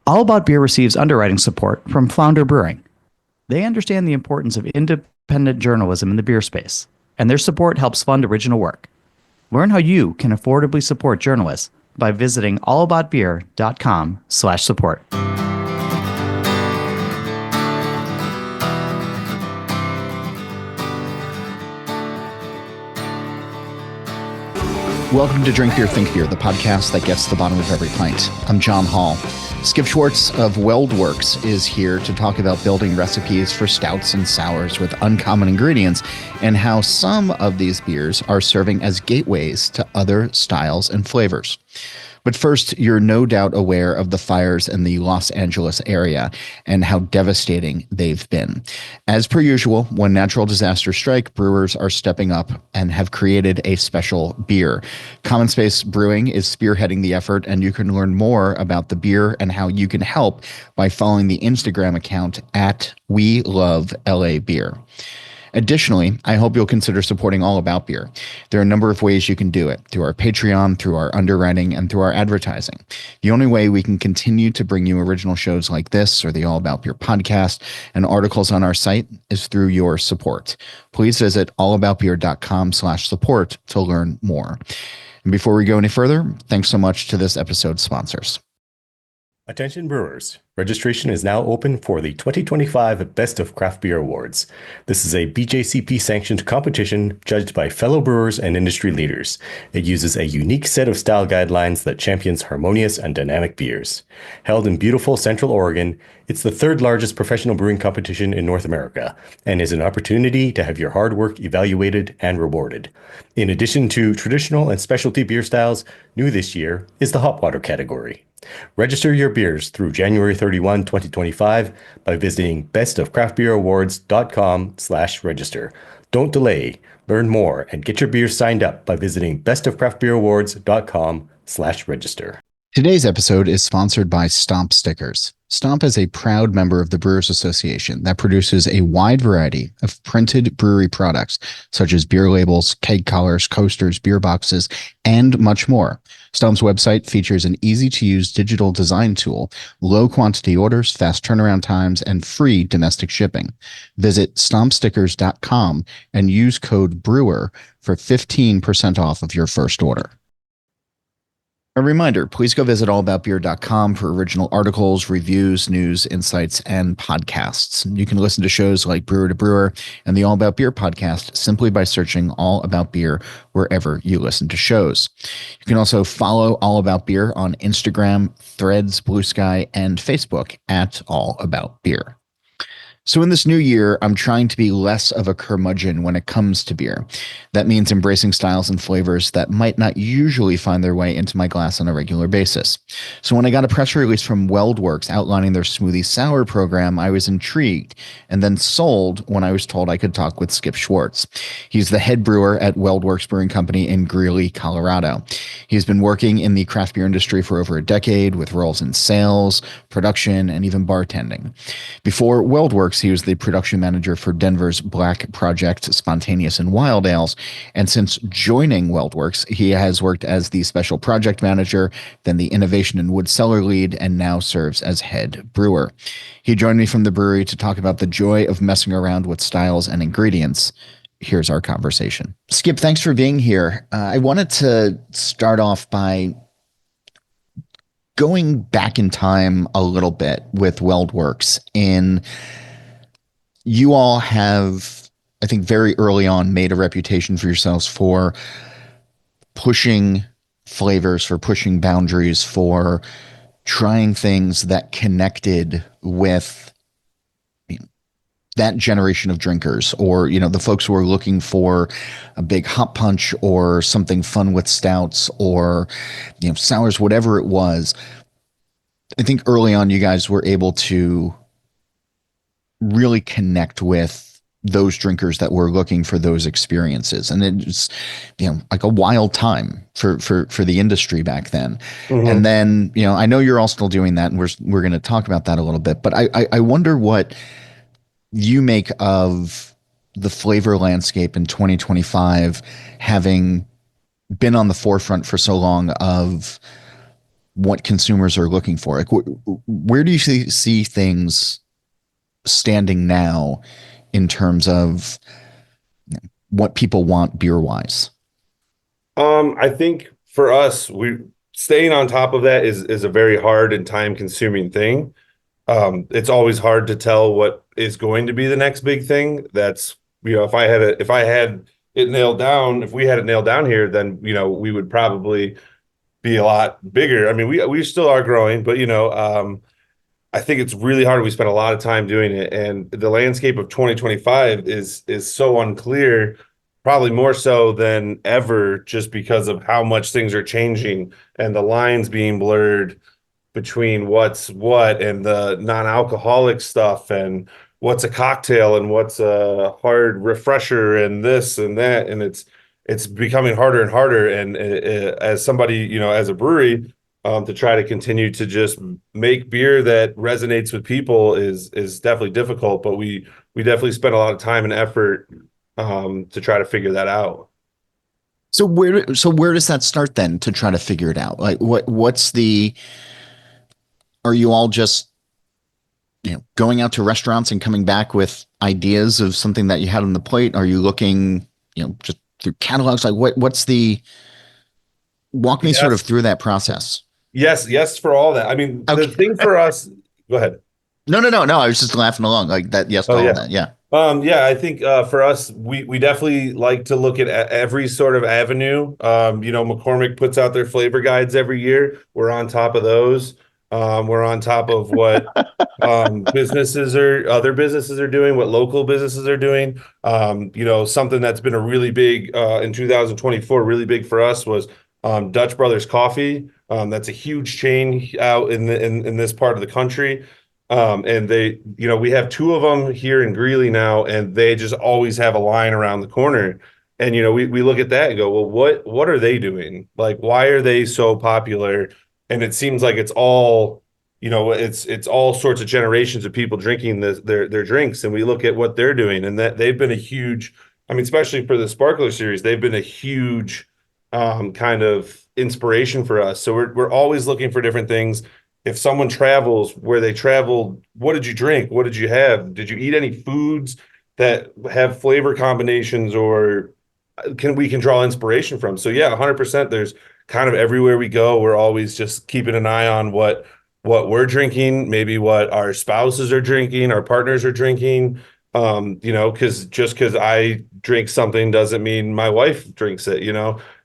All About Beer receives underwriting support from Flounder Brewing. They understand the importance of independent journalism in the beer space, and their support helps fund original work. Learn how you can affordably support journalists by visiting allaboutbeer.com/support. Welcome to Drink Beer, Think Beer, the podcast that gets to the bottom of every pint. I'm John Holl. Skip Schwartz of WeldWerks is here to talk about building recipes for stouts and sours with uncommon ingredients and how some of these beers are serving as gateways to other styles and flavors. But first, you're no doubt aware of the fires in the Los Angeles area and how devastating they've been. As per usual, when natural disasters strike, brewers are stepping up and have created a special beer. Common Space Brewing is spearheading the effort, and you can learn more about the beer and how you can help by following the Instagram account at WeLoveLABeer. Additionally, I hope you'll consider supporting All About Beer. There are a number of ways you can do it, through our Patreon, through our underwriting, and through our advertising. The only way we can continue to bring you original shows like this or the All About Beer podcast and articles on our site is through your support. Please visit allaboutbeer.com/support to learn more. And before we go any further, thanks so much to this episode's sponsors. Attention brewers, registration is now open for the 2025 Best of Craft Beer Awards. This is a BJCP sanctioned competition judged by fellow brewers and industry leaders. It uses a unique set of style guidelines that champions harmonious and dynamic beers. Held in beautiful Central Oregon, it's the third largest professional brewing competition in North America and is an opportunity to have your hard work evaluated and rewarded. In addition to traditional and specialty beer styles, new this year is the hop water category. Register your beers through January 31, 2025 by visiting bestofcraftbeerawards.com/register. Don't delay. Learn more and get your beers signed up by visiting bestofcraftbeerawards.com/register. Today's episode is sponsored by Stomp Stickers. Stomp is a proud member of the Brewers Association that produces a wide variety of printed brewery products, such as beer labels, keg collars, coasters, beer boxes, and much more. Stomp's website features an easy-to-use digital design tool, low quantity orders, fast turnaround times, and free domestic shipping. Visit stompstickers.com and use code BREWER for 15% off of your first order. A reminder, please go visit allaboutbeer.com for original articles, reviews, news, insights, and podcasts. You can listen to shows like Brewer to Brewer and the All About Beer podcast simply by searching All About Beer wherever you listen to shows. You can also follow All About Beer on Instagram, Threads, Blue Sky, and Facebook at All About Beer. So in this new year, I'm trying to be less of a curmudgeon when it comes to beer. That means embracing styles and flavors that might not usually find their way into my glass on a regular basis. So when I got a press release from WeldWerks outlining their smoothie sour program, I was intrigued and then sold when I was told I could talk with Skip Schwartz. He's the head brewer at WeldWerks Brewing Company in Greeley, Colorado. He's been working in the craft beer industry for over a decade with roles in sales, production, and even bartending. Before WeldWerks, he was the production manager for Denver's Black Project, Spontaneous and Wild Ales. And since joining WeldWerks, he has worked as the special project manager, then the innovation and wood cellar lead, and now serves as head brewer. He joined me from the brewery to talk about the joy of messing around with styles and ingredients. Here's our conversation. Skip, thanks for being here. I wanted to start off by going back in time a little bit with WeldWerks. You all have, I think, very early on made a reputation for yourselves for pushing flavors, for pushing boundaries, for trying things that connected with that generation of drinkers, or, the folks who are looking for a big hop punch or something fun with stouts or, sours, whatever it was. I think early on you guys were able to really connect with those drinkers that were looking for those experiences. And it's, like a wild time for the industry back then. Mm-hmm. And then, I know you're all still doing that, and we're going to talk about that a little bit, but I wonder what you make of the flavor landscape in 2025, having been on the forefront for so long of what consumers are looking for? Like, where do you see things standing now in terms of what people want beer wise? I think for us, we staying on top of that is a very hard and time consuming thing. It's always hard to tell what is going to be the next big thing. That's, if I had it nailed down, if we had it nailed down here, then, we would probably be a lot bigger. I mean, we still are growing, but I think it's really hard. We spent a lot of time doing it, and the landscape of 2025 is so unclear, probably more so than ever, just because of how much things are changing and the lines being blurred between what's what and the non-alcoholic stuff and what's a cocktail and what's a hard refresher and this and that. And it's becoming harder and harder. And as somebody, as a brewery, to try to continue to just make beer that resonates with people is definitely difficult, but we definitely spend a lot of time and effort to try to figure that out. So where does that start then to try to figure it out? Like are you all just going out to restaurants and coming back with ideas of something that you had on the plate? Are you looking, just through catalogs? Like walk me sort of through that process. Yes, for all that. I mean, okay. The thing for us, go ahead. No. I was just laughing along like that. Yes, to all that. Yeah. I think for us, we definitely like to look at every sort of avenue. McCormick puts out their flavor guides every year. We're on top of those. We're on top of what other businesses are doing, what local businesses are doing. Something that's been a really big in 2024, really big for us was Dutch Brothers Coffee. That's a huge chain out in this part of the country. And they, we have two of them here in Greeley now, and they just always have a line around the corner. And, we look at that and go, well, what are they doing? Like, why are they so popular? And it seems like it's all, it's all sorts of generations of people drinking their drinks. And we look at what they're doing, and that they've been a huge, especially for the Sparkler series, they've been a huge kind of inspiration for us. So we're always looking for different things. If someone travels, where they traveled, what did you drink? What did you have? Did you eat any foods that have flavor combinations or we can draw inspiration from? So yeah, 100%. There's kind of everywhere we go, we're always just keeping an eye on what we're drinking, maybe what our spouses are drinking, our partners are drinking. Because I drink something doesn't mean my wife drinks it,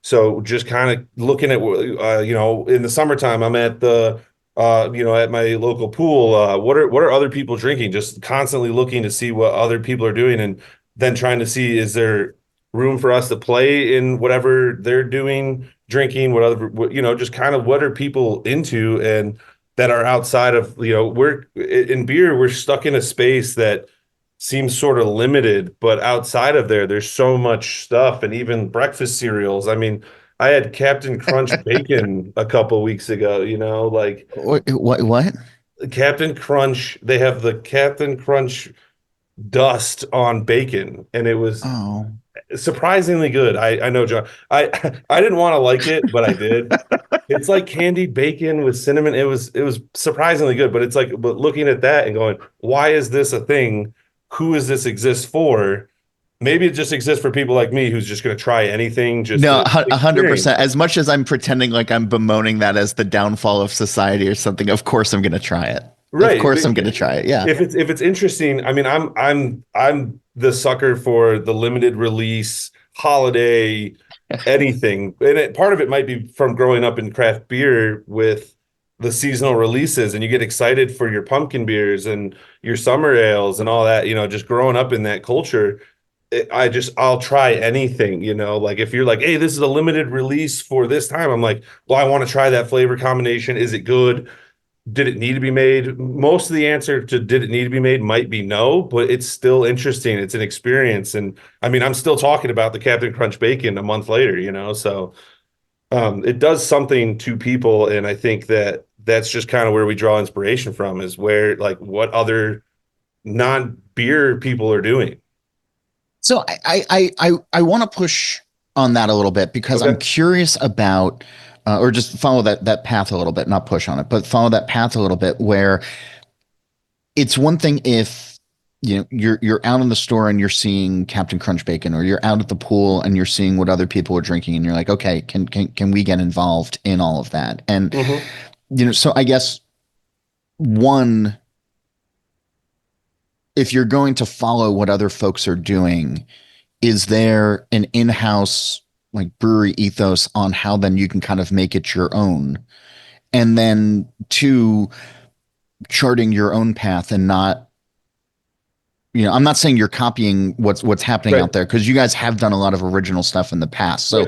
So just kind of looking at, in the summertime, I'm at the, at my local pool. What are other people drinking? Just constantly looking to see what other people are doing, and then trying to see, is there room for us to play in whatever they're doing, drinking, just kind of what are people into, and that are outside of, we're in beer, we're stuck in a space that seems sort of limited, but outside of there's so much stuff, and even breakfast cereals. I mean, I had Captain Crunch bacon a couple weeks ago, like what? Captain Crunch, they have the Captain Crunch dust on bacon, and it was surprisingly good. I know, John. I didn't want to like it, but I did. It's like candied bacon with cinnamon. It was surprisingly good, but it's like, but looking at that and going, why is this a thing? Who is this exist for? Maybe it just exists for people like me who's just going to try anything. Just no, 100%. As much as I'm pretending like I'm bemoaning that as the downfall of society or something, of course I'm going to try it. Right. Of course I'm going to try it. Yeah. If it's interesting, I mean, I'm the sucker for the limited release holiday anything, and part of it might be from growing up in craft beer with the seasonal releases, and you get excited for your pumpkin beers and your summer ales and all that. Just growing up in that culture. I'll try anything, like if you're like, hey, this is a limited release for this time, I'm like, well, I want to try that flavor combination. Is it good? Did it need to be made? Most of the answer to did it need to be made might be no, but it's still interesting. It's an experience. And I mean, I'm still talking about the Captain Crunch bacon a month later, so it does something to people. And I think that's just kind of where we draw inspiration from, is where, like, what other non-beer people are doing. So I want to push on that a little bit, because I'm curious about or just follow that path a little bit, not push on it, but follow that path a little bit where it's one thing if you're out in the store and you're seeing Captain Crunch Bacon, or you're out at the pool and you're seeing what other people are drinking, and you're like, okay, can we get involved in all of that? And so I guess one, if you're going to follow what other folks are doing, is there an in-house like brewery ethos on how then you can kind of make it your own? And then two, charting your own path and not, I'm not saying you're copying what's happening out there, because you guys have done a lot of original stuff in the past. So,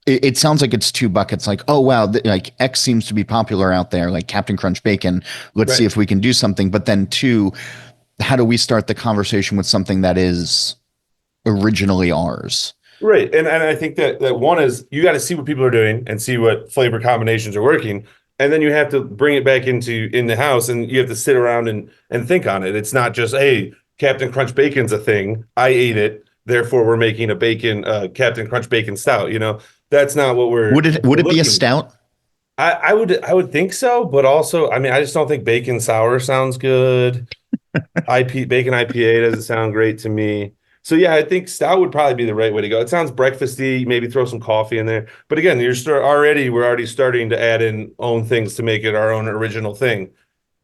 it sounds like it's two buckets. Like, oh wow, like X seems to be popular out there, like Captain Crunch Bacon. Let's see if we can do something. But then two, how do we start the conversation with something that is originally ours? Right. And I think that one is, you got to see what people are doing and see what flavor combinations are working. And then you have to bring it back in the house, and you have to sit around and think on it. It's not just, hey, Captain Crunch Bacon's a thing. I ate it, therefore we're making a Captain Crunch Bacon stout. That's not what we're. Would it be a stout? I would think so, but also, I mean, I just don't think bacon sour sounds good. Bacon IPA doesn't sound great to me. So yeah, I think stout would probably be the right way to go. It sounds breakfasty, maybe throw some coffee in there. But again, we're already starting to add in own things to make it our own original thing.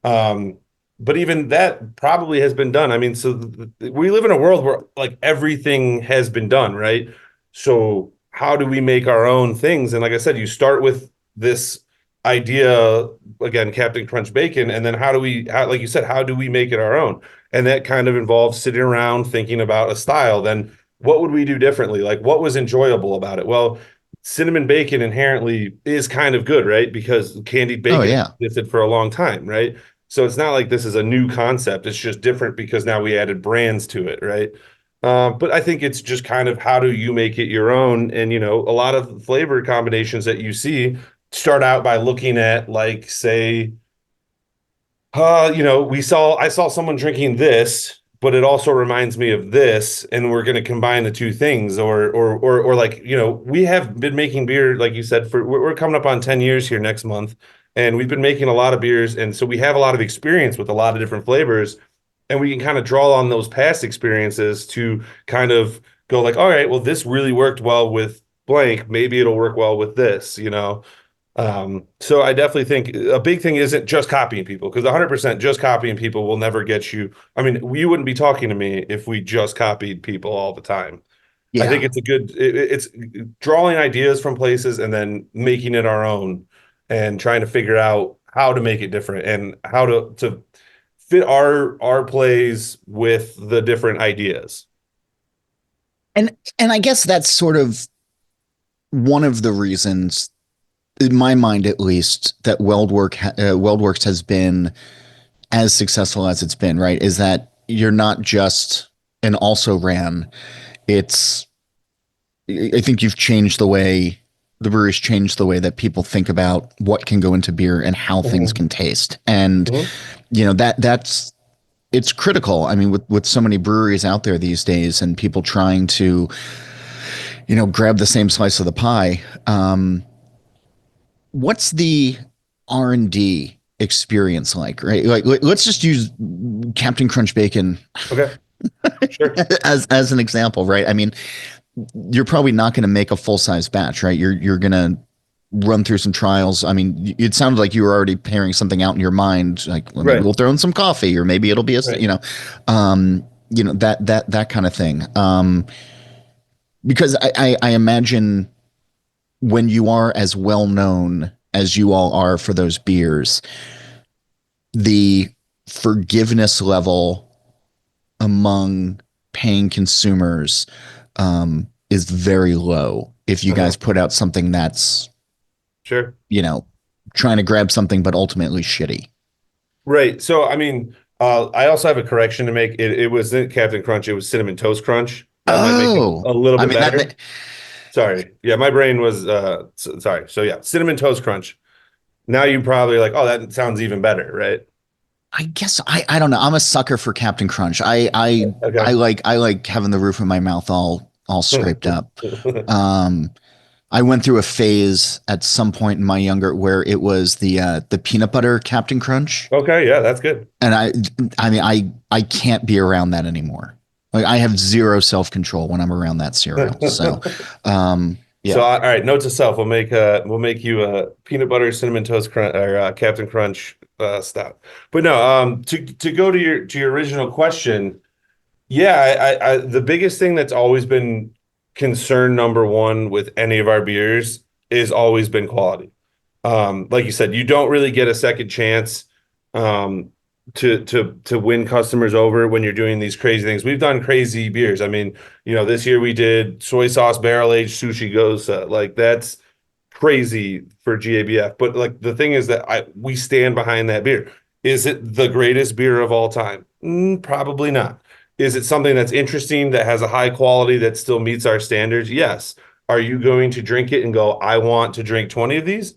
But even that probably has been done. I mean, so we live in a world where like everything has been done, right? So how do we make our own things? And like I said, you start with this idea, again, Captain Crunch Bacon, and then like you said, how do we make it our own? And that kind of involves sitting around thinking about a style. Then what would we do differently? Like, what was enjoyable about it? Well, cinnamon bacon inherently is kind of good, right? Because candied bacon existed for a long time, right? So it's not like this is a new concept. It's just different because now we added brands to it, right? But I think it's just kind of, how do you make it your own? And, a lot of flavor combinations that you see start out by looking at, like, say, I saw someone drinking this, but it also reminds me of this, and we're going to combine the two things, or like, we have been making beer, like you said, we're coming up on 10 years here next month, and we've been making a lot of beers, and so we have a lot of experience with a lot of different flavors, and we can kind of draw on those past experiences to kind of go like, all right, well, this really worked well with blank, maybe it'll work well with this. So I definitely think a big thing isn't just copying people, because 100% just copying people will never get you. I mean, you wouldn't be talking to me if we just copied people all the time. I think it's it's drawing ideas from places and then making it our own and trying to figure out how to make it different and how to fit our plays with the different ideas. And I guess that's sort of one of the reasons, in my mind at least, that WeldWerks has been as successful as it's been, right? Is that you're not just an also ran. I think you've changed the way the brewery's changed the way that people think about what can go into beer and how things can taste. And, it's critical. I mean, with so many breweries out there these days and people trying to, grab the same slice of the pie. What's the R&D experience like, right? Like, let's just use Captain Crunch Bacon Sure. as an example, right? I mean, you're probably not going to make a full-size batch, right? You're going to run through some trials. I mean, it sounded like you were already pairing something out in your mind, like, well, maybe we'll throw in some coffee, or maybe it'll be that kind of thing. Because I imagine when you are as well known as you all are for those beers, the forgiveness level among paying consumers is very low if you guys put out something that's trying to grab something but ultimately shitty. Right. So I mean, I also have a correction to make. It wasn't Captain Crunch, it was Cinnamon Toast Crunch. That might make it a little bit better. Sorry. Yeah, my brain was sorry. So yeah, Cinnamon Toast Crunch. Now you probably like, oh, that sounds even better, right? I guess I don't know. I'm a sucker for Captain Crunch. I like having the roof of my mouth all scraped up. I went through a phase at some point in my younger where it was the peanut butter Captain Crunch. Okay, yeah, that's good. And I mean, I can't be around that anymore. Like I have zero self-control when I'm around that cereal. So, yeah. So all right, note to self: we'll make you a peanut butter cinnamon toast crunch or Captain Crunch stout. But no, to go to your original question, yeah, I the biggest thing that's always been concern number one with any of our beers is always been quality. Like you said, you don't really get a second chance um, to win customers over when you're doing these crazy things. We've done crazy beers. I mean, this year we did soy sauce barrel aged sushi gosa. Like that's crazy for GABF. But like the thing is that we stand behind that beer. Is it the greatest beer of all time? Probably not. Is it something that's interesting, that has a high quality, that still meets our standards? Yes. Are you going to drink it and go, I want to drink 20 of these?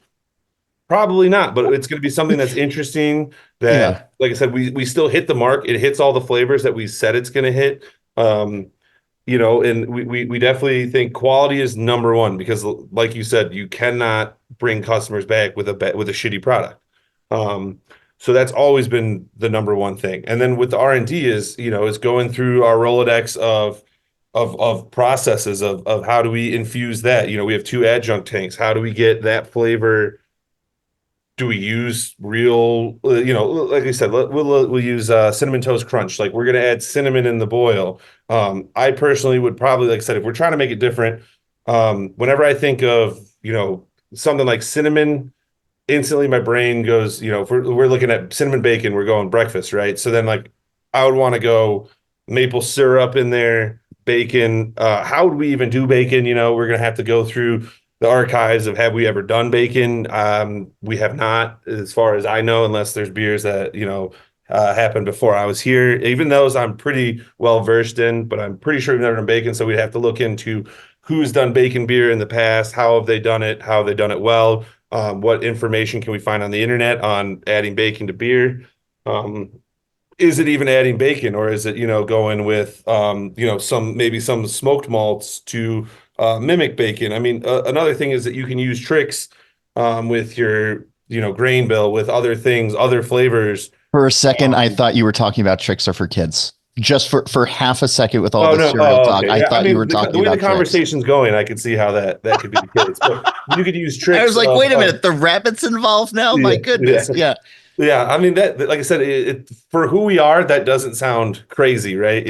Probably not, but it's going to be something that's interesting that, like I said, we still hit the mark. It hits all the flavors that we said it's going to hit. And we definitely think quality is number one because, like you said, you cannot bring customers back with a shitty product. So that's always been the number one thing. And then with the R&D is going through our Rolodex of processes of how do we infuse that. We have 2 adjunct tanks. How do we get that flavor? Do we use real, like I said, we'll use cinnamon toast crunch. Like we're going to add cinnamon in the boil. I personally would probably, like I said, if we're trying to make it different, whenever I think of, something like cinnamon, instantly my brain goes, if we're looking at cinnamon bacon, we're going breakfast, right? So then like I would want to go maple syrup in there, bacon. How would we even do bacon? We're going to have to go through the archives of have we ever done bacon. We have not, as far as I know, unless there's beers that happened before I was here. Even those I'm pretty well versed in, but I'm pretty sure we've never done bacon. So we'd have to look into who's done bacon beer in the past, how have they done it, how have they done it well, what information can we find on the internet on adding bacon to beer. Is it even adding bacon, or is it going with some smoked malts to mimic bacon? I mean, another thing is that you can use tricks with your grain bill with other things, other flavors. For a second, I thought you were talking about tricks are for kids. Just for half a second with all the cereal talk, okay. I thought you were talking about the way the conversation's going. I could see how that could be the case. But you could use tricks. I was like, wait a minute, the rabbit's involved now. My goodness, yeah. Yeah, I mean that. Like I said, it for who we are, that doesn't sound crazy, right?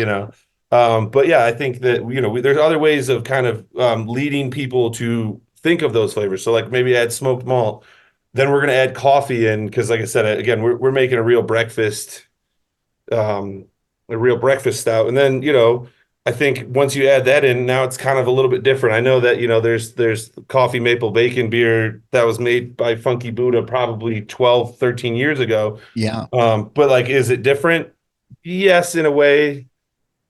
But yeah, I think that there's other ways of kind of leading people to think of those flavors. So like maybe add smoked malt, then we're gonna add coffee in because, like I said, again, we're making a real breakfast stout, and then I think once you add that in, now it's kind of a little bit different. I know that there's coffee maple bacon beer that was made by Funky Buddha probably 12, 13 years ago. Yeah. But like, is it different? Yes, in a way.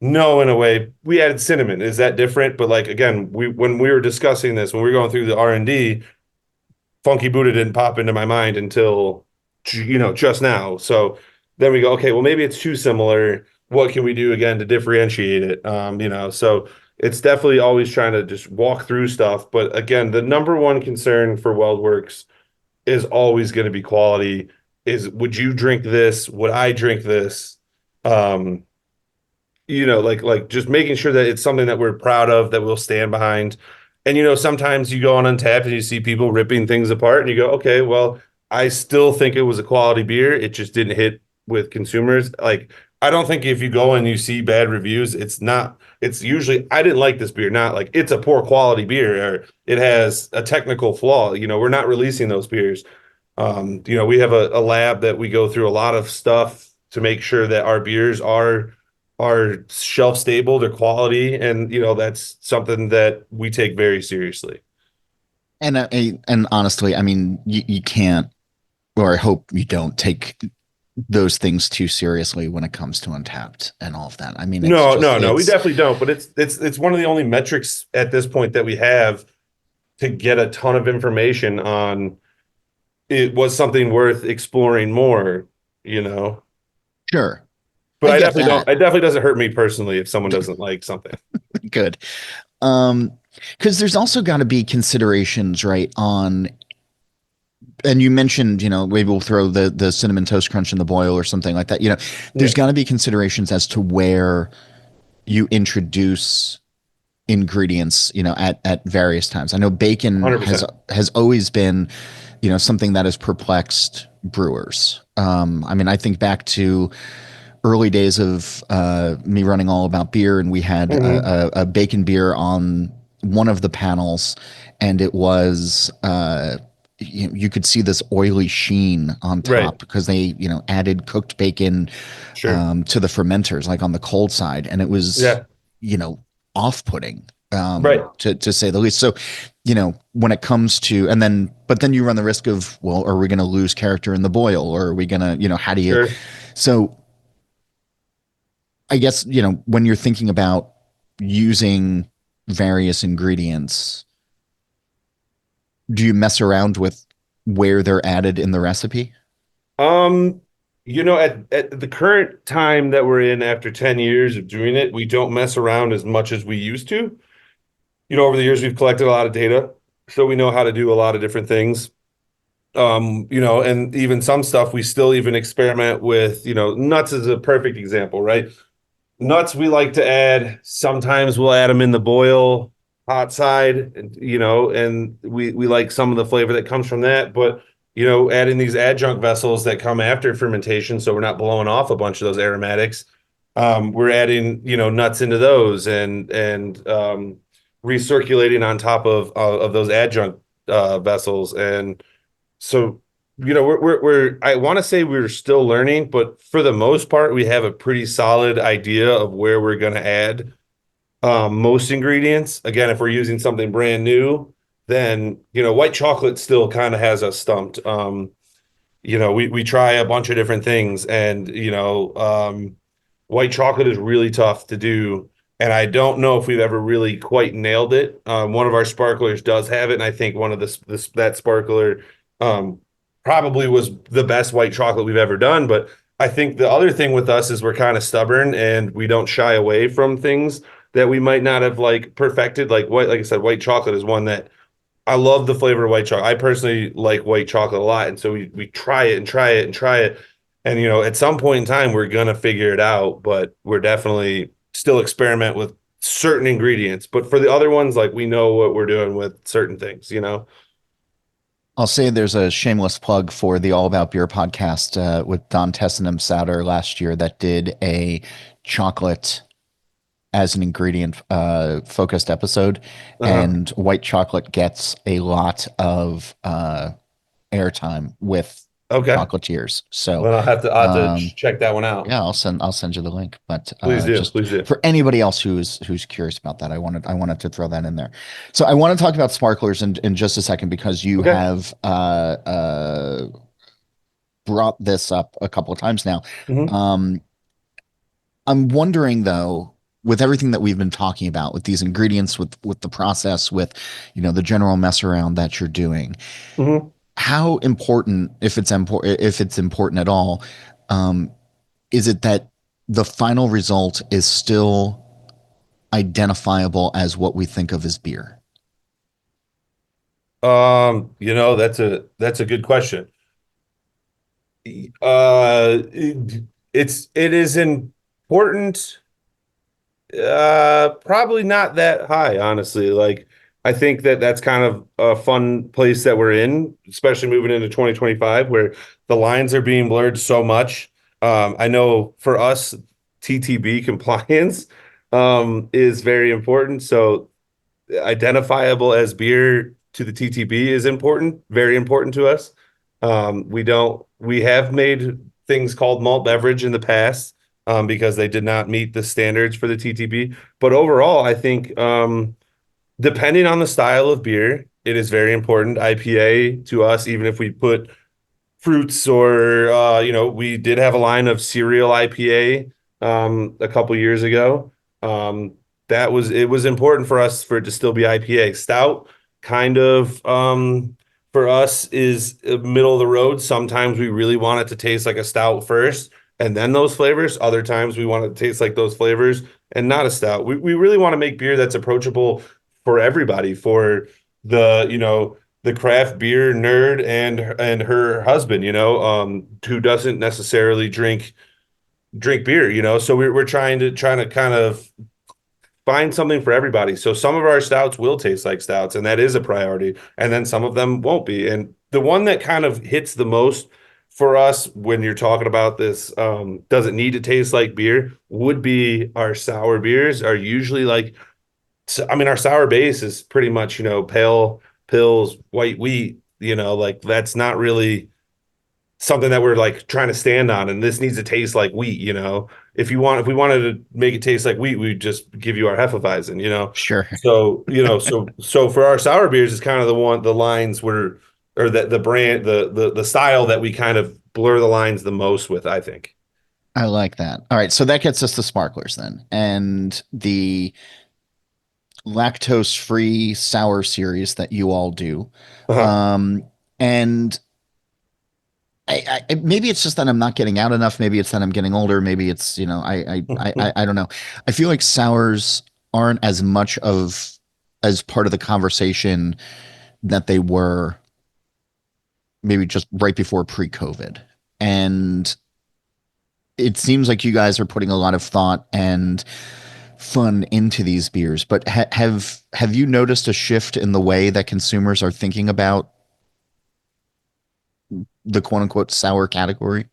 No, in a way. We added cinnamon. Is that different? But like again, when we were discussing this, when we were going through the R&D, Funky Buddha didn't pop into my mind until just now. So then we go, okay, well maybe it's too similar. What can we do again to differentiate it? So it's definitely always trying to just walk through stuff. But again, the number one concern for WeldWerks is always going to be quality. Would you drink this? Would I drink this? Like just making sure that it's something that we're proud of, that we'll stand behind. And sometimes you go on Untapped and you see people ripping things apart and you go, okay, well, I still think it was a quality beer. It just didn't hit with consumers. Like, I don't think if you go and you see bad reviews, it's usually, I didn't like this beer, not like it's a poor quality beer or it has a technical flaw. We're not releasing those beers. We have a lab that we go through a lot of stuff to make sure that our beers are shelf stable, they're quality. And, that's something that we take very seriously. And honestly, I mean, you can't, or I hope you don't take those things too seriously when it comes to Untapped and all of that. I mean, no, we definitely don't. But it's one of the only metrics at this point that we have to get a ton of information on. It was something worth exploring more, Sure, but I definitely don't. It definitely doesn't hurt me personally if someone doesn't like something. Good. Because there's also got to be considerations, right, on, and you mentioned, maybe we'll throw the cinnamon toast crunch in the boil or something like that. There's got to be considerations as to where you introduce ingredients, at various times. I know bacon 100%. has always been, something that has perplexed brewers. I mean, I think back to early days of me running All About Beer, and we had a bacon beer on one of the panels, and it was you could see this oily sheen on top Right. because they added cooked bacon Sure. to the fermenters, like on the cold side, and it was Yeah. off-putting, Right. to say the least. So when it comes to, but then you run the risk of, well, are we going to lose character in the boil, or are we going to, how do you, Sure. so I guess, when you're thinking about using various ingredients, do you mess around with where they're added in the recipe? At the current time that we're in after 10 years of doing it, we don't mess around as much as we used to. Over the years, we've collected a lot of data, so we know how to do a lot of different things. And even some stuff we still even experiment with. Nuts is a perfect example, right? Nuts we like to add. Sometimes we'll add them in the boil hot side, and we like some of the flavor that comes from that. But adding these adjunct vessels that come after fermentation, so we're not blowing off a bunch of those aromatics. We're adding nuts into those and recirculating on top of those adjunct vessels, and so we're I want to say we're still learning, but for the most part, we have a pretty solid idea of where we're going to add most ingredients. Again, if we're using something brand new, then white chocolate still kind of has us stumped. We try a bunch of different things, and white chocolate is really tough to do, and I don't know if we've ever really quite nailed it. One of our sparklers does have it, and I think one of that sparkler probably was the best white chocolate we've ever done. But I think the other thing with us is we're kind of stubborn, and we don't shy away from things that we might not have perfected. Like I said, white chocolate is one that I love the flavor of white chocolate. I personally like white chocolate a lot, and so we try it and try it and try it. And at some point in time, we're gonna figure it out, but we're definitely still experiment with certain ingredients. But for the other ones, we know what we're doing with certain things. I'll say there's a shameless plug for the All About Beer podcast with Don Tessenham Souter last year that did a chocolate as an ingredient focused episode, and white chocolate gets a lot of airtime with chocolatiers. So well, I'll have to check that one out. Yeah, I'll send you the link. But please do. For anybody else who's curious about that, I wanted to throw that in there. So I want to talk about sparklers in just a second, because you have brought this up a couple of times now. I'm wondering, though, with everything that we've been talking about, with these ingredients, with the process, with the general mess around that you're doing, how important, if it's important at all, is it that the final result is still identifiable as what we think of as beer? That's a good question. It is important. Probably not that high, honestly. I think that's kind of a fun place that we're in, especially moving into 2025, where the lines are being blurred so much. I know for us, TTB compliance is very important. So identifiable as beer to the TTB is important, very important to us. We have made things called malt beverage in the past because they did not meet the standards for the TTB. But overall, I think depending on the style of beer, it is very important. IPA to us, even if we put fruits or, we did have a line of cereal IPA a couple years ago. It was important for us for it to still be IPA. Stout kind of for us is middle of the road. Sometimes we really want it to taste like a stout first and then those flavors. Other times we want it to taste like those flavors and not a stout. We really want to make beer that's approachable for everybody, for the craft beer nerd and her husband, who doesn't necessarily drink beer, So we're trying to kind of find something for everybody. So some of our stouts will taste like stouts, and that is a priority. And then some of them won't be. And the one that kind of hits the most for us when you're talking about this, doesn't need to taste like beer, would be our sour beers are usually like, I mean, our sour base is pretty much, pale pills, white wheat, like that's not really something that we're like trying to stand on, and this needs to taste like wheat. If we wanted to make it taste like wheat, we'd just give you our Hefeweizen. Sure. So so for our sour beers, it's kind of the lines where, or the brand, the style that we kind of blur the lines the most with, I think. I like that. All right, so that gets us to sparklers then, and the lactose-free sour series that you all do. Uh-huh. And maybe it's just that I'm not getting out enough. Maybe it's that I'm getting older. Maybe it's, I don't know. I feel like sours aren't as much as part of the conversation that they were maybe just right before pre-COVID. And it seems like you guys are putting a lot of thought and fun into these beers, but have you noticed a shift in the way that consumers are thinking about the quote unquote sour category?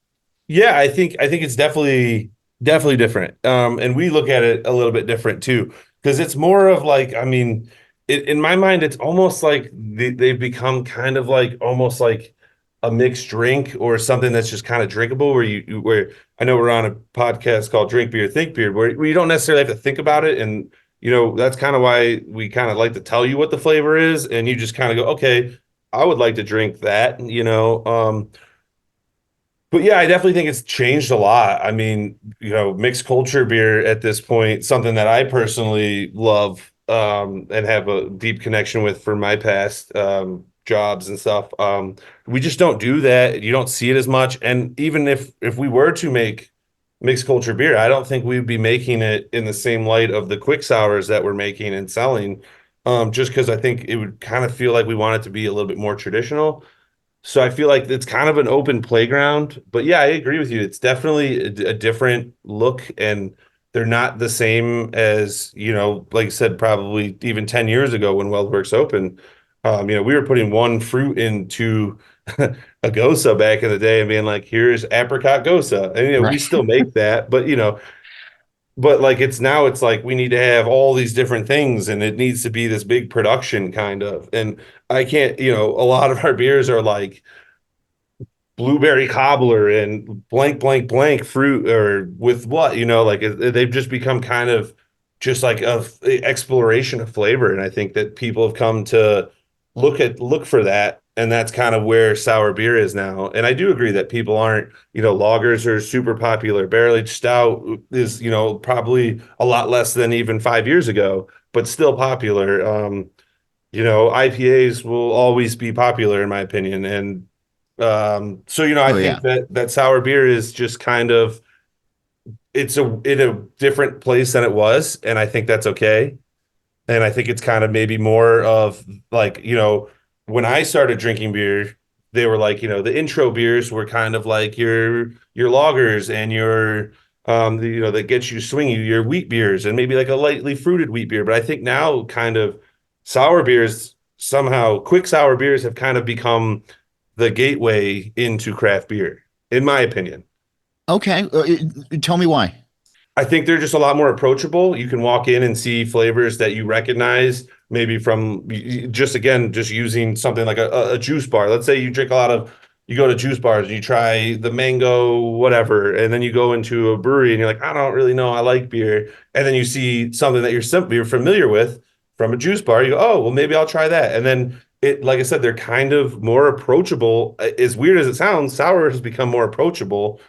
Yeah, I think it's definitely different. And we look at it a little bit different too, because it's more of like, I mean, in my mind, it's almost like they've become kind of like almost like a mixed drink or something that's just kind of drinkable. Where I know we're on a podcast called Drink Beer, Think Beer, where you don't necessarily have to think about it, and that's kind of why we kind of like to tell you what the flavor is, and you just kind of go, okay, I would like to drink that. But yeah, I definitely think it's changed a lot. I mean, mixed culture beer at this point, something that I personally love, and have a deep connection with for my past jobs and stuff. We just don't do that. You don't see it as much. And even if we were to make mixed culture beer, I don't think we'd be making it in the same light of the quick sours that we're making and selling. Just because I think it would kind of feel like we want it to be a little bit more traditional. So I feel like it's kind of an open playground. But yeah, I agree with you. It's definitely a different look, and they're not the same as, like I said, probably even 10 years ago when WeldWerks opened. We were putting one fruit into a Gosa back in the day and being like, here's apricot Gosa. And, we Right. still make that, but like it's like we need to have all these different things, and it needs to be this big production kind of. And I can't, a lot of our beers are like blueberry cobbler and blank blank blank fruit, or with what, like they've just become kind of just like a exploration of flavor. And I think that people have come to look for that, and that's kind of where sour beer is now. And I do agree that people aren't, lagers are super popular, barrel aged stout is, probably a lot less than even 5 years ago, but still popular. IPAs will always be popular in my opinion. And so, I Oh yeah. think that sour beer is just kind of, it's in a different place than it was, and I think that's okay. And I think it's kind of maybe more of like, when I started drinking beer, they were like, the intro beers were kind of like your lagers and that gets you swinging, your wheat beers, and maybe like a lightly fruited wheat beer. But I think now kind of sour beers, somehow quick sour beers have kind of become the gateway into craft beer, in my opinion. Okay. Tell me why. I think they're just a lot more approachable. You can walk in and see flavors that you recognize, maybe from just again, just using something like a juice bar. Let's say you go to juice bars and you try the mango, whatever, and then you go into a brewery and you're like, I don't really know, I like beer. And then you see something that you're familiar with from a juice bar. You go, oh, well, maybe I'll try that. And then like I said, they're kind of more approachable. As weird as it sounds, sour has become more approachable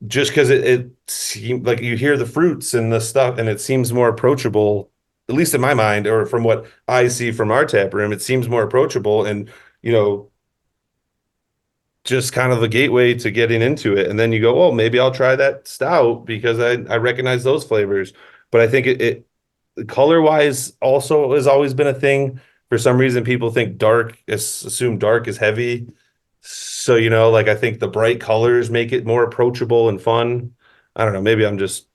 just because it seems like you hear the fruits and the stuff, and it seems more approachable, at least in my mind, or from what I see from our tap room, it seems more approachable and, you know, just kind of the gateway to getting into it. And then you go, oh, maybe I'll try that stout because I recognize those flavors. But I think color wise also has always been a thing. For some reason, people think assume dark is heavy. So, like I think the bright colors make it more approachable and fun. I don't know. Maybe I'm just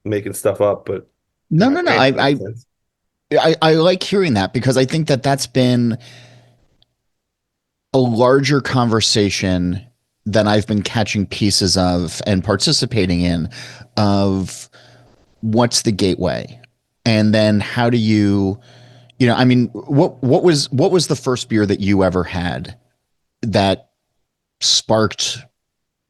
making stuff up, but in No, my no, no. brain, it makes sense. I like hearing that because I think that that's been a larger conversation that I've been catching pieces of and participating in of what's the gateway, and then how do you, I mean, what was the first beer that you ever had that sparked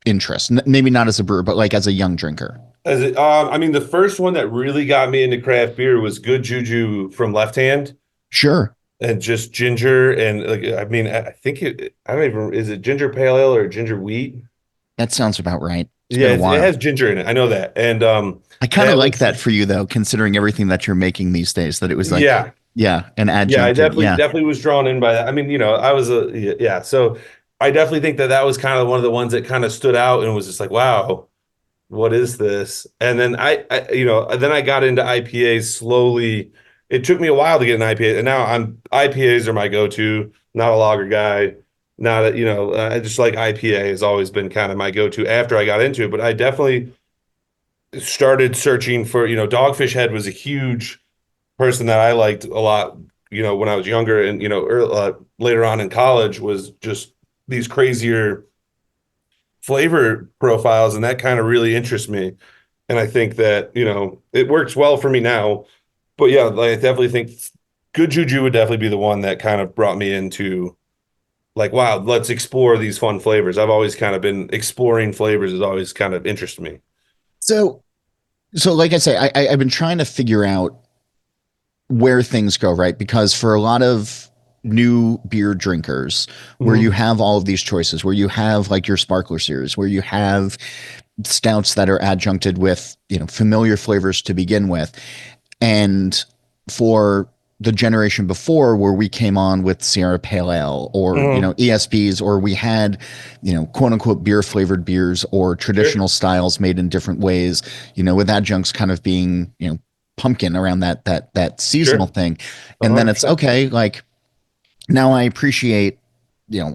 interest? Maybe not as a brewer, but like as a young drinker. I mean, the first one that really got me into craft beer was Good Juju from Left Hand. Sure. And just ginger and like I mean I think I don't even is it ginger pale ale or ginger wheat? That sounds about right. It's Yeah, been a it while. has ginger in it. I know that. And I kind of like was that for you though, considering everything that you're making these days, that it was like, yeah. yeah, an Yeah, I adjuncted. definitely Yeah. definitely was drawn in by that. I mean, I was yeah, so I definitely think that that was kind of one of the ones that kind of stood out and was just like, wow, what is this? And then then I got into IPAs slowly. It took me a while to get an IPA, and now IPAs are my go-to. Not a lager guy. Not a, I just like IPA has always been kind of my go-to after I got into it. But I definitely started searching for, Dogfish Head was a huge person that I liked a lot, when I was younger and, later on in college was just these crazier flavor profiles. And that kind of really interests me. And I think that, it works well for me now. But yeah, like, I definitely think Good Juju would definitely be the one that kind of brought me into like, wow, let's explore these fun flavors. I've always kind of been exploring flavors has always kind of interested me. So, so like I say, I've been trying to figure out where things go, right? Because for a lot of new beer drinkers, where you have all of these choices, where you have like your sparkler series, where you have stouts that are adjuncted with, familiar flavors to begin with. And for the generation before where we came on with Sierra Pale Ale or, ESBs, or we had, quote unquote beer flavored beers or traditional styles made in different ways, with adjuncts kind of being, pumpkin around that seasonal thing. And then it's okay. Like now I appreciate,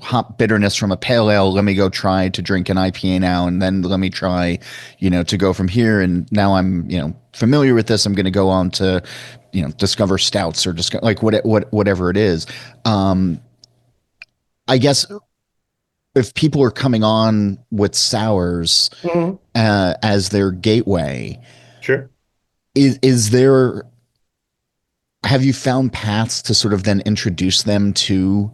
hop bitterness from a pale ale. Let me go try to drink an IPA now. And then let me try, to go from here. And now I'm, familiar with this. I'm going to go on to, discover stouts or just like whatever it is. I guess if people are coming on with sours as their gateway, Sure. is there, have you found paths to sort of then introduce them to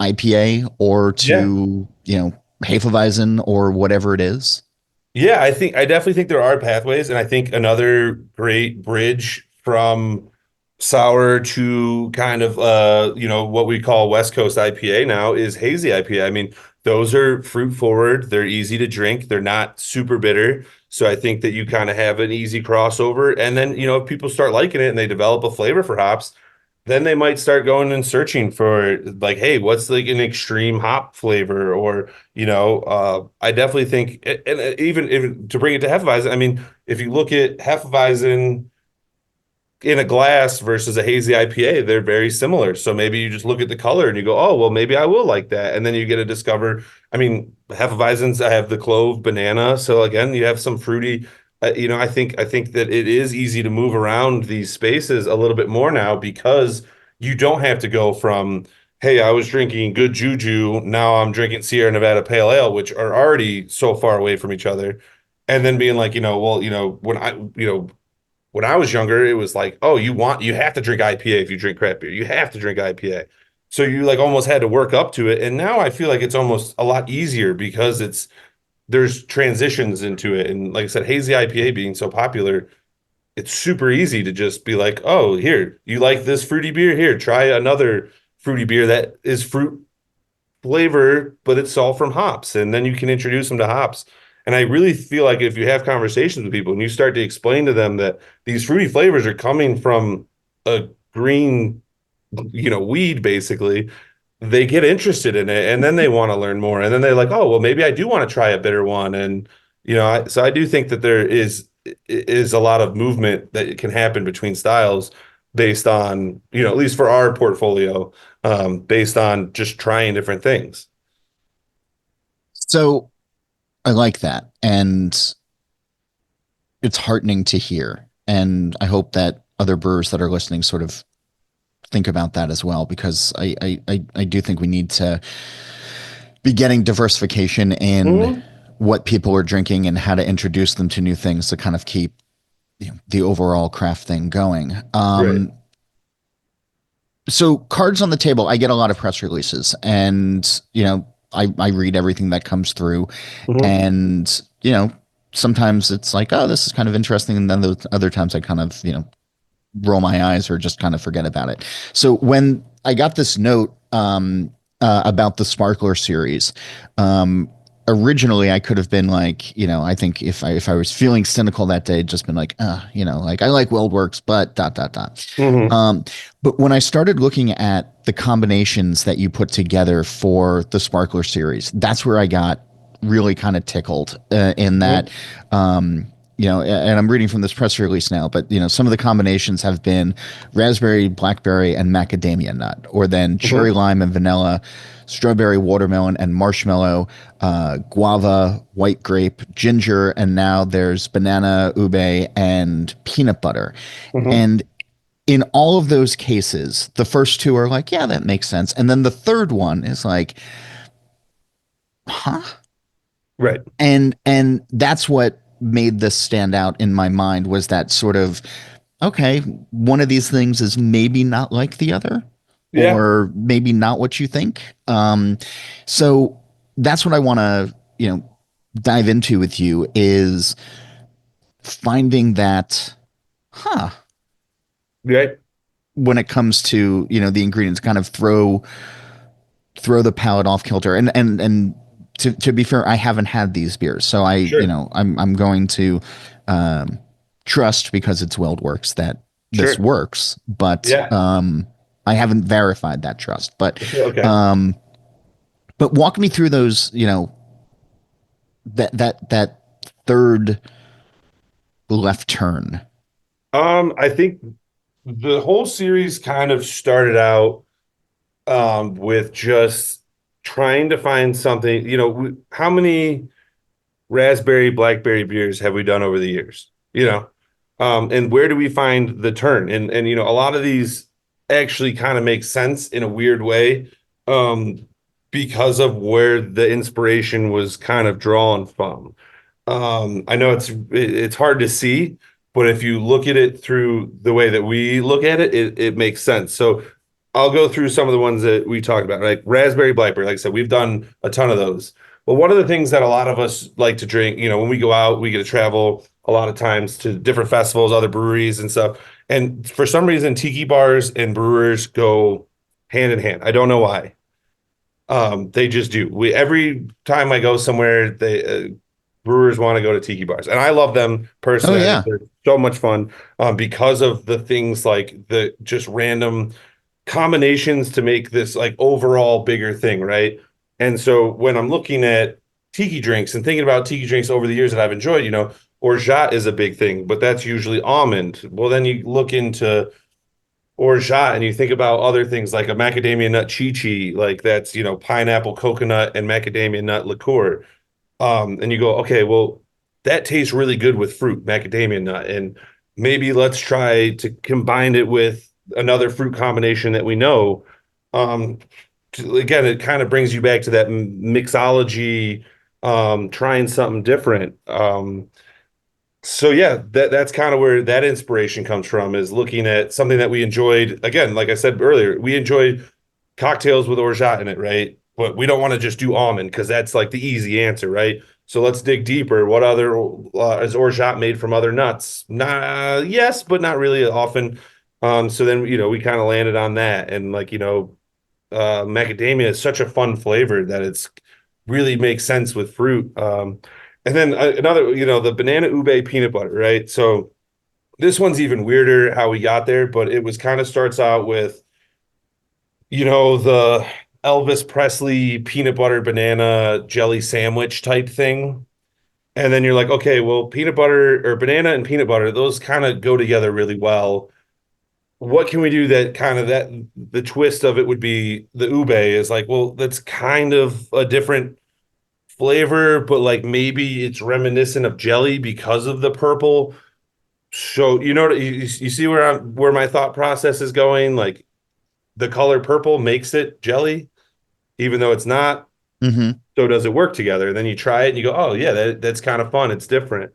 IPA or to, Hefeweizen or whatever it is? Yeah, I definitely think there are pathways, and I think another great bridge from sour to kind of what we call West Coast IPA now is hazy IPA. I mean, those are fruit forward, they're easy to drink, they're not super bitter. So I think that you kind of have an easy crossover. And then, if people start liking it and they develop a flavor for hops, then they might start going and searching for like, hey, what's like an extreme hop flavor? Or, I definitely think, and even to bring it to Hefeweizen, I mean, if you look at Hefeweizen in a glass versus a hazy IPA, they're very similar. So maybe you just look at the color and you go, oh, well, maybe I will like that. And then you get to discover, I mean, Hefeweizens, I have the clove banana. So again, you have some fruity, I think that it is easy to move around these spaces a little bit more now because you don't have to go from, hey, I was drinking Good Juju, now I'm drinking Sierra Nevada Pale Ale, which are already so far away from each other. And then being like, well, when I was younger, it was like, oh, you have to drink IPA if you drink craft beer. You have to drink IPA. So you like almost had to work up to it. And now I feel like it's almost a lot easier because there's transitions into it. And like I said, hazy IPA being so popular, it's super easy to just be like, oh, here, you like this fruity beer? Here, try another fruity beer that is fruit flavor, but it's all from hops. And then you can introduce them to hops. And I really feel like if you have conversations with people and you start to explain to them that these fruity flavors are coming from a green, weed, basically, they get interested in it and then they want to learn more. And then they're like, oh, well, maybe I do want to try a bitter one. And, so I do think that there is is a lot of movement that can happen between styles based on, at least for our portfolio, based on just trying different things. So I like that. And it's heartening to hear. And I hope that other brewers that are listening sort of think about that as well, because I do think we need to be getting diversification in what people are drinking and how to introduce them to new things to kind of keep the overall craft thing going. Right. So cards on the table, I get a lot of press releases, and I read everything that comes through, Mhm. and sometimes it's like, oh, this is kind of interesting, and then those other times I kind of roll my eyes or just kind of forget about it. So when I got this note about the Sparkler series, originally I could have been like, I think if I was feeling cynical that day, just been like, like I like WeldWerks, but dot dot dot. Mhm. But when I started looking at the combinations that you put together for the Sparkler series, that's where I got really kind of tickled in that. And I'm reading from this press release now, but some of the combinations have been raspberry, blackberry, and macadamia nut, or then cherry lime and vanilla, strawberry, watermelon, and marshmallow, guava, white grape, ginger, and now there's banana, ube, and peanut butter. Mhm. And in all of those cases, the first two are like, yeah, that makes sense. And then the third one is like, huh? Right. And that's what made this stand out in my mind, was that sort of, okay, one of these things is maybe not like the other, Yeah. or maybe not what you think. So that's what I want to, dive into with you, is finding that, huh, Right. when it comes to, the ingredients, kind of throw the palate off kilter. And to be fair, I haven't had these beers, so Sure. I'm going to trust, because it's WeldWerks, that this Sure. works, but Yeah. I haven't verified that trust. Okay. Um, but walk me through those, that third left turn. I think the whole series kind of started out with just trying to find something. How many raspberry, blackberry beers have we done over the years? And where do we find the turn? And a lot of these actually kind of make sense in a weird way, um, because of where the inspiration was kind of drawn from. I know it's hard to see, but if you look at it through the way that we look at it, it makes sense. So I'll go through some of the ones that we talked about, like raspberry, blackberry. Like I said, we've done a ton of those. But one of the things that a lot of us like to drink, when we go out, we get to travel a lot of times to different festivals, other breweries and stuff. And for some reason, tiki bars and brewers go hand in hand. I don't know why. They just do. Every time I go somewhere, brewers want to go to tiki bars, and I love them Oh personally. I think yeah. they're so much fun, because of the things like the just random combinations to make this like overall bigger thing, right? And so when I'm looking at tiki drinks and thinking about tiki drinks over the years that I've enjoyed, orgeat is a big thing, but that's usually almond. Well, then you look into orgeat and you think about other things like a macadamia nut chi-chi, like that's, pineapple, coconut, and macadamia nut liqueur. And you go, okay, well, that tastes really good with fruit, macadamia nut, and maybe let's try to combine it with another fruit combination that we know. Um, Again, it kind of brings you back to that mixology, trying something different. So yeah, that's kind of where that inspiration comes from, is looking at something that we enjoyed. Again, like I said earlier, we enjoyed cocktails with orgeat in it, right? But we don't want to just do almond because that's like the easy answer, right? So let's dig deeper. What other is orgeat made from other nuts? Nah, yes, but not really often. So then we kind of landed on that, and like macadamia is such a fun flavor that it's really makes sense with fruit. And then another, the banana ube peanut butter, right? So this one's even weirder how we got there, but it was kind of starts out with, the Elvis Presley peanut butter banana jelly sandwich type thing. And then you're like, okay, well, peanut butter or banana and peanut butter, those kind of go together really well. What can we do that kind of that the twist of it would be the ube is like, well, that's kind of a different flavor, but like maybe it's reminiscent of jelly because of the purple. So you see where my thought process is going? Like the color purple makes it jelly, even though it's not. Mm-hmm. So does it work together? And then you try it and you go, oh yeah, that's kind of fun. It's different.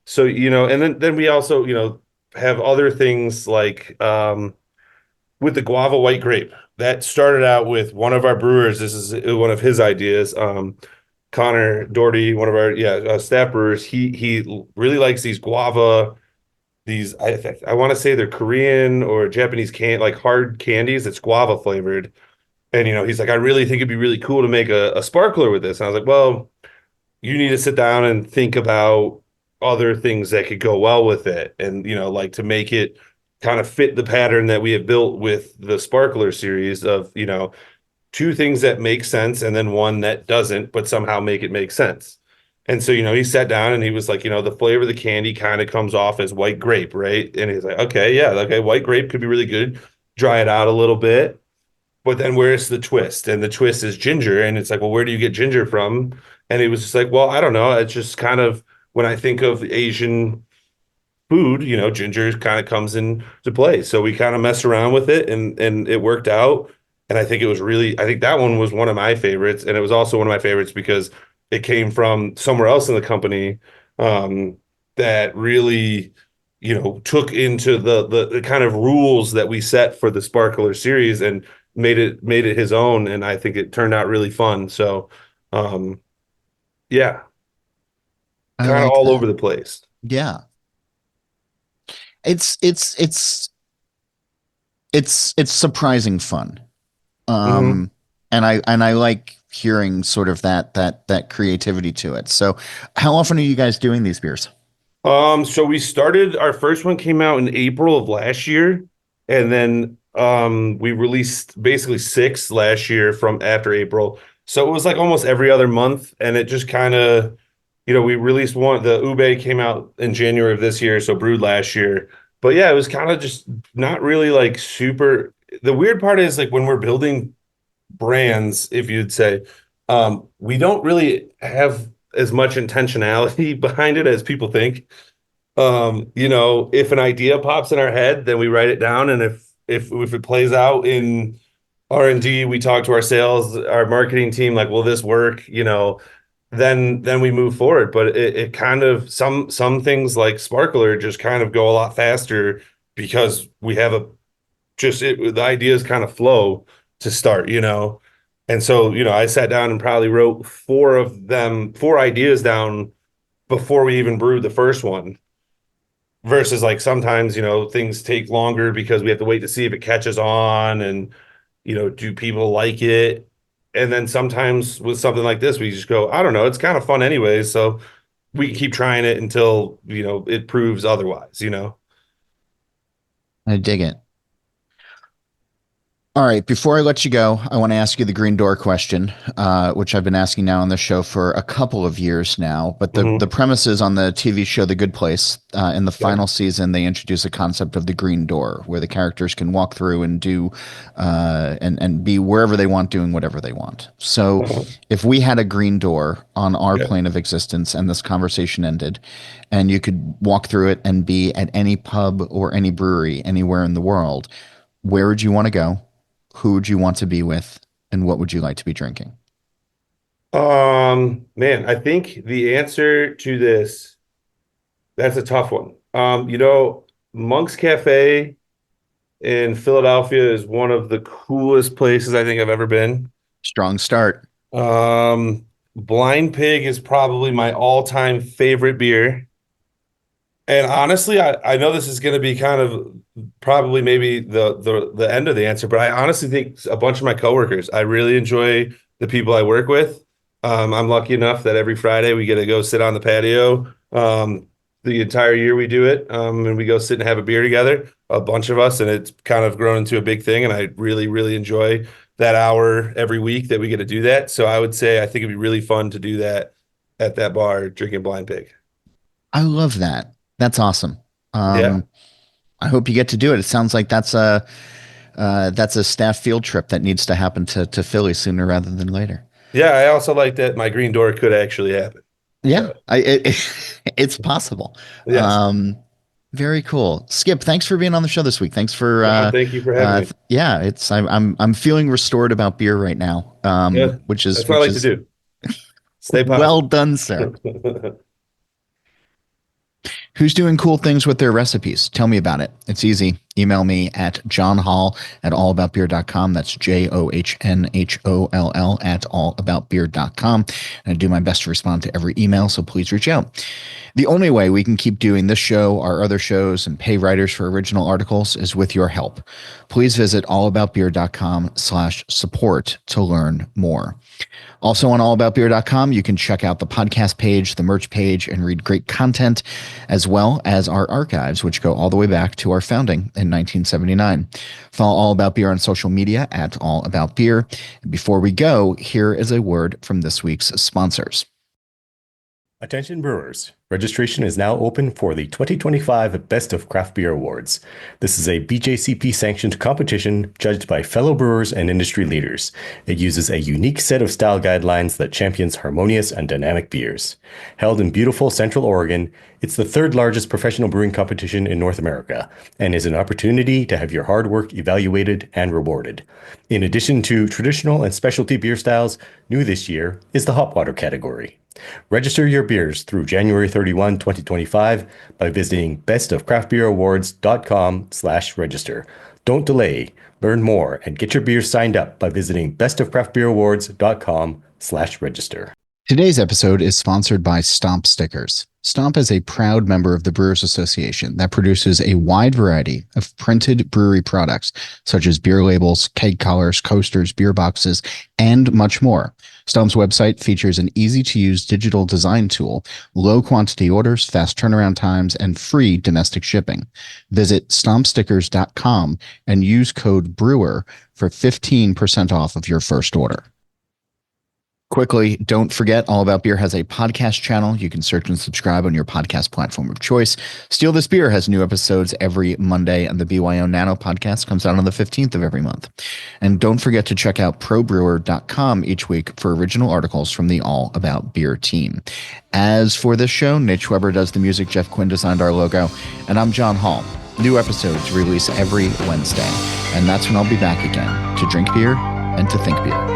So, and then we also, have other things like with the guava white grape. That started out with one of our brewers. This is one of his ideas. Connor Doherty, one of our staff brewers. He really likes these guava. These I want to say they're Korean or Japanese like hard candies. It's guava flavored. And he's like, I really think it'd be really cool to make a sparkler with this. And I was like, well, you need to sit down and think about other things that could go well with it, and like to make it kind of fit the pattern that we have built with the sparkler series of two things that make sense and then one that doesn't, but somehow make it make sense. And so he sat down and he was like, the flavor of the candy kind of comes off as white grape, right? And he's like, okay, yeah, okay, white grape could be really good. Dry it out a little bit. But then where's the twist? And the twist is ginger. And it's like, well, where do you get ginger from? And he was just like, well, I don't know. It's just kind of when I think of Asian food, ginger kind of comes into play. So we kind of messed around with it and it worked out. And I think I think that one was one of my favorites. And it was also one of my favorites because it came from somewhere else in the company that really, took into the kind of rules that we set for the Sparkler series and made it his own. And I think it turned out really fun. So, yeah, I kind of like all that. over the place. Yeah. It's surprising fun. Mhm. And I like hearing sort of that creativity to it. So how often are you guys doing these beers? So we started, our first one came out in April of last year, and then we released basically six last year from after April. So it was like almost every other month, and it just kind of, we released one. The Ube came out in January of this year, so brewed last year. But yeah, it was kind of just not really like super. The weird part is like when we're building brands, if you'd say, we don't really have as much intentionality behind it as people think. If an idea pops in our head, then we write it down, and if it plays out in R&D, we talk to our sales, our marketing team, like, will this work? Then we move forward. But it kind of some things like Sparkler just kind of go a lot faster because we have the ideas kind of flow to start. And so, I sat down and probably wrote four ideas down before we even brewed the first one versus like sometimes, things take longer because we have to wait to see if it catches on and, do people like it? And then sometimes with something like this, we just go, I don't know, it's kind of fun anyway. So we keep trying it until, it proves otherwise. I dig it. All right, before I let you go, I want to ask you the green door question, which I've been asking now on the show for a couple of years now. But the premise is on the TV show The Good Place. In the final season, they introduce a concept of the green door, where the characters can walk through and do and be wherever they want, doing whatever they want. So, if we had a green door on our plane of existence and this conversation ended, and you could walk through it and be at any pub or any brewery anywhere in the world, where would you want to go? Who would you want to be with, and what would you like to be drinking? Man, I think the answer to this, that's a tough one. Monk's Cafe in Philadelphia is one of the coolest places I think I've ever been. Strong start. Blind Pig is probably my all-time favorite beer. And honestly, I know this is going to be kind of probably maybe the end of the answer, but I honestly think a bunch of my coworkers, I really enjoy the people I work with. I'm lucky enough that every Friday we get to go sit on the patio. The entire year we do it, and we go sit and have a beer together, a bunch of us, and it's kind of grown into a big thing. And I really, really enjoy that hour every week that we get to do that. So I would say I think it'd be really fun to do that at that bar drinking Blind Pig. I love that. That's awesome. Yeah. I hope you get to do it. It sounds like that's a staff field trip that needs to happen to Philly sooner rather than later. Yeah, I also like that my green door could actually happen. Yeah, it's possible. Yes. Very cool. Skip, thanks for being on the show this week. Thanks for Thank you for having me. yeah, I'm feeling restored about beer right now. Yeah, Which is that's what I like to do. Stay positive. well done, sir. Who's doing cool things with their recipes? Tell me about it. It's easy. Email me at johnholl@allaboutbeer.com. That's JOHNHOLL @allaboutbeer.com. And I do my best to respond to every email, so please reach out. The only way we can keep doing this show, our other shows, and pay writers for original articles is with your help. Please visit allaboutbeer.com/support to learn more. Also on allaboutbeer.com, you can check out the podcast page, the merch page, and read great content, as well as our archives, which go all the way back to our founding in 1979. Follow All About Beer on social media at All About Beer. And before we go, here is a word from this week's sponsors. Attention brewers. Registration is now open for the 2025 Best of Craft Beer Awards. This is a BJCP sanctioned competition judged by fellow brewers and industry leaders. It uses a unique set of style guidelines that champions harmonious and dynamic beers. Held in beautiful Central Oregon, it's the third largest professional brewing competition in North America and is an opportunity to have your hard work evaluated and rewarded. In addition to traditional and specialty beer styles, new this year is the hop water category. Register your beers through January 31, 2025 by visiting bestofcraftbeerawards.com/register. Don't delay. Learn more and get your beers signed up by visiting bestofcraftbeerawards.com/register. Today's episode is sponsored by Stomp Stickers. Stomp is a proud member of the Brewers Association that produces a wide variety of printed brewery products, such as beer labels, keg collars, coasters, beer boxes, and much more. Stomp's website features an easy-to-use digital design tool, low quantity orders, fast turnaround times, and free domestic shipping. Visit stompstickers.com and use code BREWER for 15% off of your first order. Quickly, don't forget, All About Beer has a podcast channel. You can search and subscribe on your podcast platform of choice. Steal This Beer has new episodes every Monday, and the BYO Nano podcast comes out on the 15th of every month. And don't forget to check out probrewer.com each week for original articles from the All About Beer team. As for this show, Nate Schweber does the music, Jeff Quinn designed our logo, and I'm John Holl. New episodes release every Wednesday, and that's when I'll be back again to drink beer and to think beer.